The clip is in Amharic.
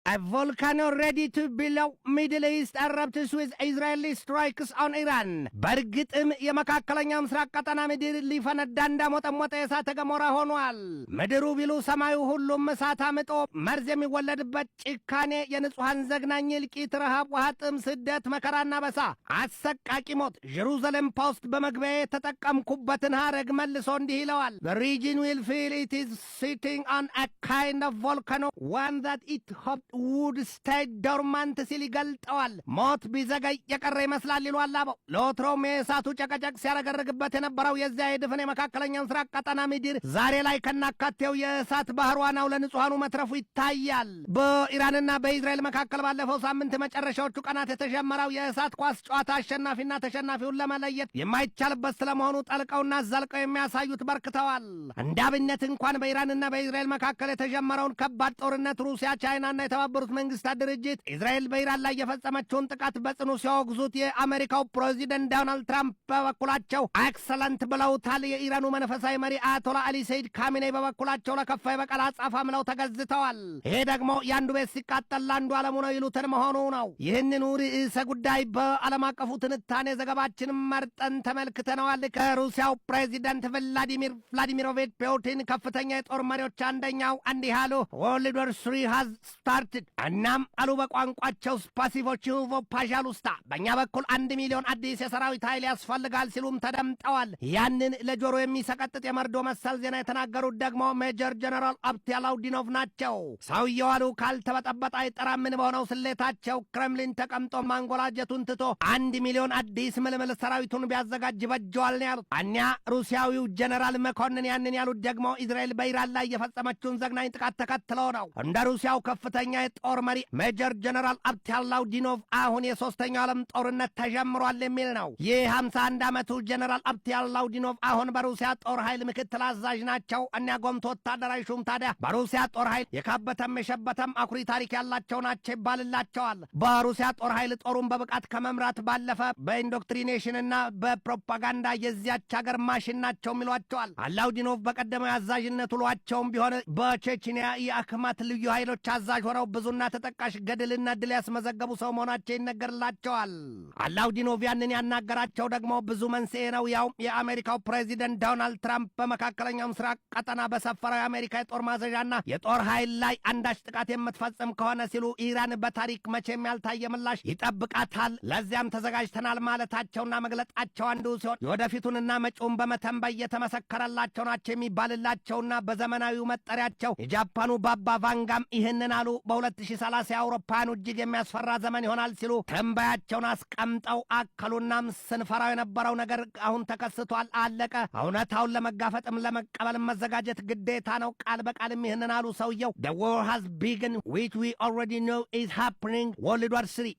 A volcano ready to blow. Middle East erupts with Israeli strikes on Iran. በርግጥም የመካከለኛው ምስራቅ ቀጠና ምድር ሊፈነዳ እንዳሞጠሞጠ የእሳተ ገሞራ ሆኗል። ምድሩ ቢሉ ሰማዩ ሁሉም እሳት አምጦ መርዝ የሚወለድበት ጭካኔ፣ የንጹሐን ዘግናኝ እልቂት፣ ረሃብ፣ ውሃ ጥም፣ ስደት፣ መከራና በሳ፣ አሰቃቂ ሞት። ጀሩሳሌም ፖስት በመግቢያ የተጠቀምኩበትን ሐረግ መልሶ እንዲህ ይለዋል. The region will feel it is sitting on a kind of volcano, one that it hoped would stay dormant ሲል ይገልጠዋል። ሞት ቢዘገይ የቀረ ይመስላል ይሏል አበው። ለወትሮም የእሳቱ ጨቀጨቅ ሲያረገርግበት የነበረው የዚያ የድፍን የመካከለኛው ምስራቅ ቀጠና ምድር ዛሬ ላይ ከናካቴው የእሳት ባህር ዋናው ለንጹሐኑ መትረፉ ይታያል። በኢራንና በእስራኤል መካከል ባለፈው ሳምንት መጨረሻዎቹ ቀናት የተጀመረው የእሳት ኳስ ጨዋታ አሸናፊና ተሸናፊውን ለመለየት የማይቻልበት ስለመሆኑ ጠልቀውና ዘልቀው የሚያሳዩት በርክተዋል። እንደ አብነት እንኳን በኢራንና በእስራኤል መካከል የተጀመረውን ከባድ ጦርነት ሩሲያ፣ ቻይናና የተባበሩት መንግስታት ድርጅት እስራኤል በኢራን ላይ የፈጸመችውን ጥቃት በጽኑ ሲያወግዙት የአሜሪካው ፕሬዚደንት ዶናልድ ትራምፕ በበኩላቸው ኤክሰለንት ብለውታል። የኢራኑ መንፈሳዊ መሪ አያቶላ አሊ ሰይድ ካሚኔይ በበኩላቸው ለከፋ የበቀል አጸፋ ምለው ተገዝተዋል። ይሄ ደግሞ የአንዱ ቤት ሲቃጠል ለአንዱ ዓለሙ ነው ይሉትን መሆኑ ነው። ይህንኑ ርዕሰ ጉዳይ በዓለም አቀፉ ትንታኔ ዘገባችን መርጠን ተመልክተነዋል። ከሩሲያው ፕሬዚደንት ቭላዲሚሮቪች ፑቲን ከፍተኛ የጦር መሪዎች አንደኛው እንዲህ አሉ። ወርልድ ዋር 3 ሃዝ ስታርትድ። እናም አሉ በቋንቋቸው ስፓሲቮችቮ ፓዣሉስታ፣ በእኛ በኩል 1 ሚሊዮን አዲስ የሰራዊት ኃይል ያስፈልጋል ሲሉም ተደምጠዋል። ያንን ለጆሮ የሚሰቀጥጥ የመርዶ መሰል ዜና የተናገሩት ደግሞ ሜጀር ጀነራል አብቴላውዲኖቭ ናቸው። ሰውየው አሉ ካልተበጠበጠ አይጠራምን በሆነው ስሌታቸው ክሬምሊን ተቀምጦ ማንጎላጀቱን ትቶ 1 ሚሊዮን አዲስ ምልምል ሰራዊቱን ቢያዘጋጅ በጀዋል ነው ያሉት። እኒያ ሩሲያዊው ጀነራል መኮንን ያንን ያሉት ደግሞ እስራኤል በኢራን ላይ የፈጸመችውን ዘግናኝ ጥቃት ተከትለው ነው። እንደ ሩሲያው ከፍተኛ የጦር መሪ ሜጀር ጀነራል አብቴላውዲኖቭ አሁን የሶስተኛው ዓለም ጦርነት ተጀምሯል የሚል ነው። ይህ 51 ዓመቱ ጀነራል አብቴላውዲኖቭ አሁን በሩሲያ ጦር ኃይል ምክትል አዛዥ ናቸው። እኒያ ጎምቶ ወታደራዊ ሹም ታዲያ በሩሲያ ጦር ኃይል የካበተም የሸበተም አኩሪ ታሪክ ያላቸው ናቸው ይባልላቸዋል። በሩሲያ ጦር ኃይል ጦሩን በብቃት ከመምራት ባለፈ በኢንዶክትሪኔሽንና በፕሮፓጋንዳ የዚያች ሀገር ማሽን ናቸው ይሏቸዋል። አላውዲኖቭ በቀደመው የአዛዥነት ውሏቸውም ቢሆን በቼችኒያ የአክማት ልዩ ኃይሎች አዛዥ ሆነው ብዙና ተጠቃሽ ገድልና ድል ያስመዘገቡ ሰው መሆናቸው ይነገርላቸዋል። አላውዲኖቭ ያንን ያናገራቸው ደግሞ ብዙ መንስኤ ነው። ያው የአሜሪካው ፕሬዚደንት ዶናልድ ትራምፕ በመካከለኛው ምስራቅ ቀጠና በሰፈረው የአሜሪካ የጦር ማዘዣና የጦር ኃይል ላይ አንዳች ጥቃት የምትፈጽም ከሆነ ሲሉ ኢራን በታሪክ መቼም ያልታየ ምላሽ ይጠብቃታል፣ ለዚያም ተዘጋጅተናል ማለታቸውና መግለጣቸው አንዱ ሲሆን የወደፊቱንና መጪውን በመተንበይ የተመሰከረላቸው ናቸው የሚባልላቸውና በዘመናዊው መጠሪያቸው የጃፓኑ ባባ ቫንጋም ይህንን አሉ። በ2030 የአውሮፓውያኑ እጅግ የሚያስፈራ ዘመን ይሆናል ሲሉ ትንበያቸውን አስቀምጠው አከሉናም ስንፈራው የነበረው ነገር አሁን ተከስቷል፣ አለቀ። እውነታውን ለመጋፈጥም ለመቀበልም መዘጋጀት ግዴታ ነው። ቃል በቃልም ይህንን አሉ ሰውየው። The war has begun which we already know is happening. ወርልድ ዋር 3